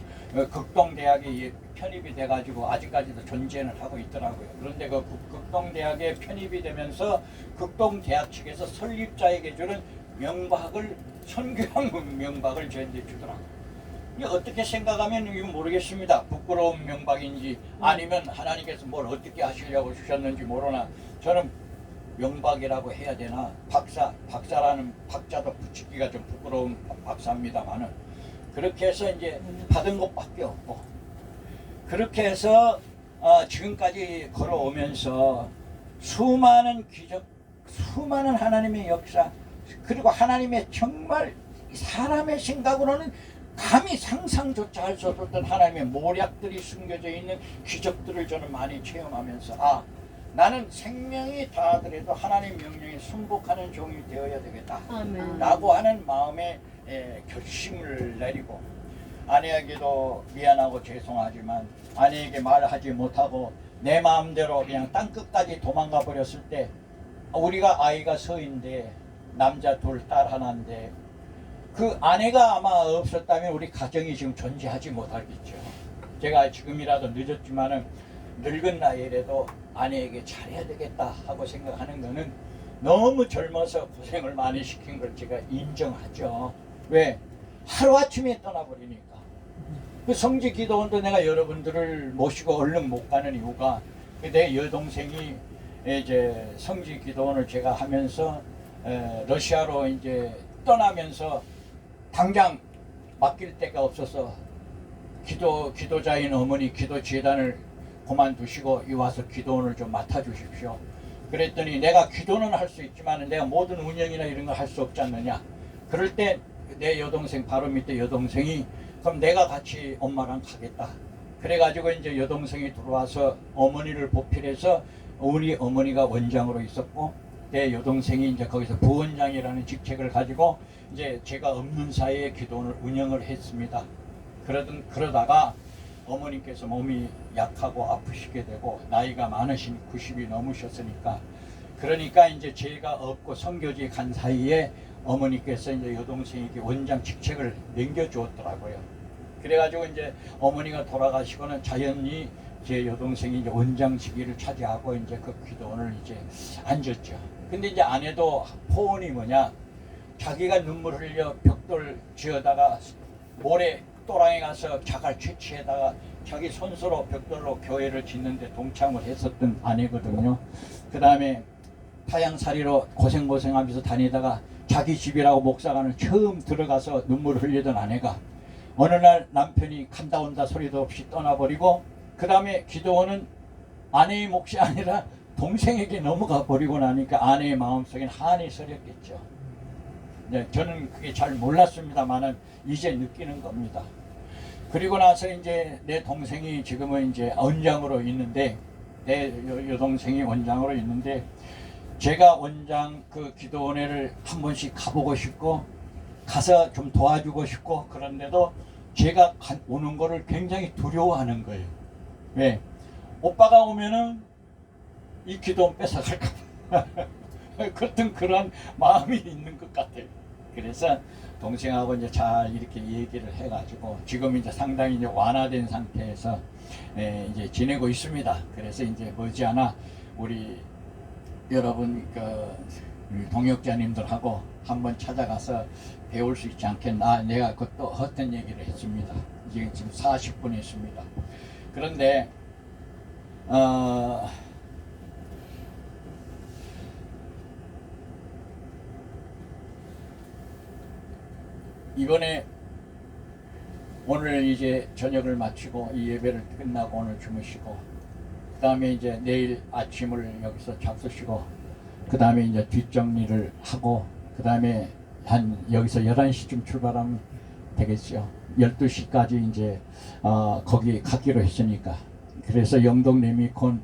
극동대학에 편입이 돼가지고 아직까지도 존재는 하고 있더라고요. 그런데 그 극동대학에 편입이 되면서 극동대학 측에서 설립자에게 주는 명박을 선교학 명박을 저한테 주더라고요. 이게 어떻게 생각하면 이거 모르겠습니다. 부끄러운 명박인지 아니면 하나님께서 뭘 어떻게 하시려고 주셨는지 모르나 저는 명박이라고 해야 되나 박사라는 박자도 붙이기가 좀 부끄러운 박사입니다만은 그렇게 해서 이제 받은 것밖에 없고 그렇게 해서 지금까지 걸어오면서 수많은 기적, 수많은 하나님의 역사 그리고 하나님의 정말 사람의 생각으로는 감히 상상조차 할 수 없었던 하나님의 모략들이 숨겨져 있는 기적들을 저는 많이 체험하면서 나는 생명이 다하더라도 하나님 명령에 순복하는 종이 되어야 되겠다 아멘. 라고 하는 마음에 결심을 내리고 아내에게도 미안하고 죄송하지만 아내에게 말하지 못하고 내 마음대로 그냥 땅끝까지 도망가 버렸을 때 우리가 아이가 서인데 남자 둘 딸 하나인데 그 아내가 아마 없었다면 우리 가정이 지금 존재하지 못하겠죠. 제가 지금이라도 늦었지만은 늙은 나이에라도 아내에게 잘해야 되겠다 하고 생각하는 거는 너무 젊어서 고생을 많이 시킨 걸 제가 인정하죠. 왜? 하루아침에 떠나버리니까. 그 성지 기도원도 내가 여러분들을 모시고 얼른 못 가는 이유가 내 여동생이 이제 성지 기도원을 제가 하면서 러시아로 이제 떠나면서 당장 맡길 데가 없어서 기도자인 어머니 기도재단을 그만두시고 이 와서 기도원을 좀 맡아주십시오. 그랬더니 내가 기도는 할 수 있지만 내가 모든 운영이나 이런 거 할 수 없지 않느냐. 그럴 때 내 여동생 바로 밑에 여동생이 그럼 내가 같이 엄마랑 가겠다. 그래가지고 이제 여동생이 들어와서 어머니를 보필해서 우리 어머니가 원장으로 있었고 내 여동생이 이제 거기서 부원장이라는 직책을 가지고 이제 제가 없는 사이에 기도원을 운영을 했습니다. 그러다가 어머니께서 몸이 약하고 아프시게 되고 나이가 많으신 90이 넘으셨으니까 그러니까 이제 제가 없고 선교지에 간 사이에 어머니께서 이제 여동생에게 원장 직책을 넘겨주었더라고요. 그래가지고 이제 어머니가 돌아가시고는 자연히 제 여동생이 이제 원장 직위를 차지하고 이제 그 기도원을 이제 앉았죠. 근데 이제 아내도 포원이 뭐냐? 자기가 눈물 흘려 벽돌 지어다가 모래 또랑에 가서 자갈 채취에다가 자기 손수로 벽돌로 교회를 짓는데 동참을 했었던 아내거든요. 그 다음에 타양살이로 고생하면서 다니다가 자기 집이라고 목사관을 처음 들어가서 눈물을 흘리던 아내가 어느 날 남편이 간다 온다 소리도 없이 떠나버리고 그 다음에 기도원은 아내의 몫이 아니라 동생에게 넘어가 버리고 나니까 아내의 마음속엔 한이 서렸겠죠. 네, 저는 그게 잘 몰랐습니다만은 이제 느끼는 겁니다. 그리고 나서 이제 내 동생이 지금은 이제 원장으로 있는데 내 여동생이 원장으로 있는데 제가 원장 그 기도원회를 한 번씩 가보고 싶고 가서 좀 도와주고 싶고 그런데도 제가 오는 거를 굉장히 두려워하는 거예요. 왜? 오빠가 오면은 이 기도 뺏어갈까 봐. 같은 그런 마음이 있는 것 같아요. 그래서 동생하고 이제 잘 이렇게 얘기를 해가지고 지금 이제 상당히 이제 완화된 상태에서 이제 지내고 있습니다. 그래서 이제 머지않아 우리 여러분 그 동역자님들하고 한번 찾아가서 배울 수 있지 않겠나. 내가 그것도 어떤 얘기를 했습니다. 지금 40분 했습니다. 그런데 이번에 오늘 이제 저녁을 마치고 이 예배를 끝나고 오늘 주무시고 그 다음에 이제 내일 아침을 여기서 잡수시고 그 다음에 이제 뒷정리를 하고 그 다음에 한 여기서 11시쯤 출발하면 되겠죠. 12시까지 이제 거기 가기로 했으니까. 그래서 영동 레미콘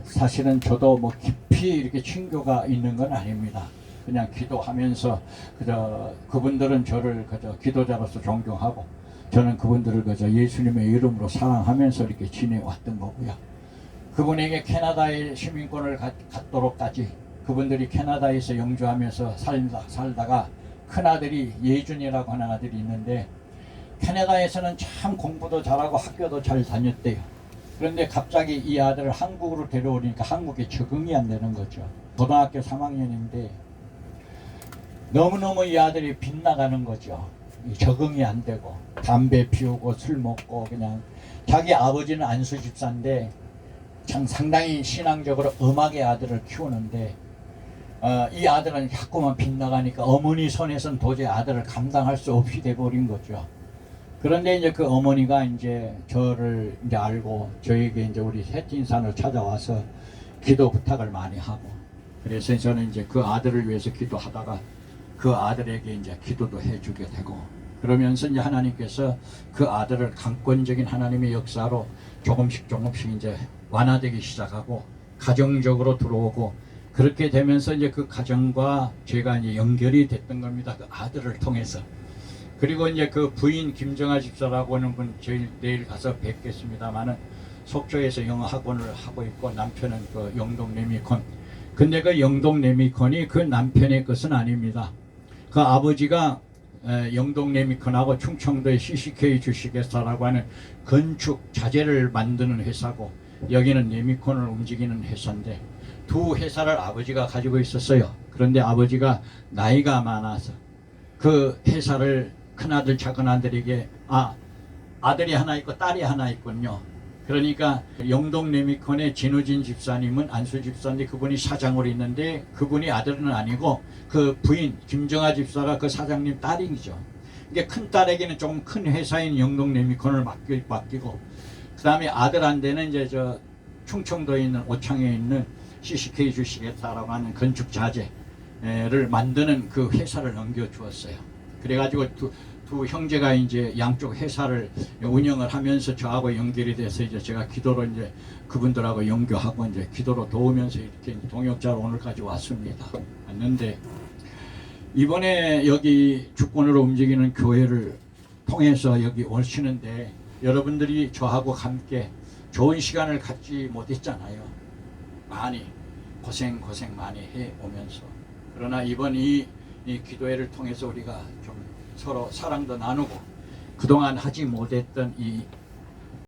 사실은 저도 뭐 깊이 이렇게 친교가 있는 건 아닙니다. 그냥 기도하면서 그저 그분들은 저를 그저 기도자로서 존경하고 저는 그분들을 그저 예수님의 이름으로 사랑하면서 이렇게 지내왔던 거고요. 그분에게 캐나다의 시민권을 갖도록까지 그분들이 캐나다에서 영주하면서 살다가 큰아들이 예준이라고 하는 아들이 있는데 캐나다에서는 참 공부도 잘하고 학교도 잘 다녔대요. 그런데 갑자기 이 아들을 한국으로 데려오니까 한국에 적응이 안 되는 거죠. 고등학교 3학년인데 너무너무 이 아들이 빗나가는 거죠. 적응이 안 되고 담배 피우고 술 먹고 그냥 자기 아버지는 안수 집사인데 참 상당히 신앙적으로 음악의 아들을 키우는데 이 아들은 자꾸만 빗나가니까 어머니 손에선 도저히 아들을 감당할 수 없이 돼버린 거죠. 그런데 이제 그 어머니가 이제 저를 이제 알고 저에게 이제 우리 셋진산을 찾아와서 기도 부탁을 많이 하고 그래서 저는 이제 그 아들을 위해서 기도하다가 그 아들에게 이제 기도도 해주게 되고 그러면서 이제 하나님께서 그 아들을 강권적인 하나님의 역사로 조금씩 이제 완화되기 시작하고 가정적으로 들어오고 그렇게 되면서 이제 그 가정과 제가 이제 연결이 됐던 겁니다. 그 아들을 통해서. 그리고 이제 그 부인 김정아 집사라고 하는 분 저희 내일 가서 뵙겠습니다만은 속초에서 영어 학원을 하고 있고 남편은 그 영동 레미콘. 근데 그 영동 레미콘이 그 남편의 것은 아닙니다. 그 아버지가 영동 레미콘하고 충청도의 CCK 주식회사라고 하는 건축 자재를 만드는 회사고 여기는 레미콘을 움직이는 회사인데 두 회사를 아버지가 가지고 있었어요. 그런데 아버지가 나이가 많아서 그 회사를 큰아들 작은아들에게 아들이 하나 있고 딸이 하나 있군요. 그러니까 영동 레미콘의 진우진 집사님은 안수 집사인데 그분이 사장으로 있는데 그분이 아들은 아니고 그 부인 김정아 집사가 그 사장님 딸이죠. 이게 큰 딸에게는 좀 큰 회사인 영동 레미콘을 맡기고 그 다음에 아들한테는 이제 저 충청도에 있는 오창에 있는 CCK 주식회사라고 하는 건축 자재를 만드는 그 회사를 넘겨주었어요. 그래가지고 두 형제가 이제 양쪽 회사를 운영을 하면서 저하고 연결이 돼서 이제 제가 기도로 이제 그분들하고 연교하고 이제 기도로 도우면서 이렇게 동역자로 오늘까지 왔는데 이번에 여기 주권으로 움직이는 교회를 통해서 여기 오시는데 여러분들이 저하고 함께 좋은 시간을 갖지 못했잖아요. 많이 고생 많이 해 오면서 그러나 이번 이 기도회를 통해서 우리가 좀 서로 사랑도 나누고 그동안 하지 못했던 이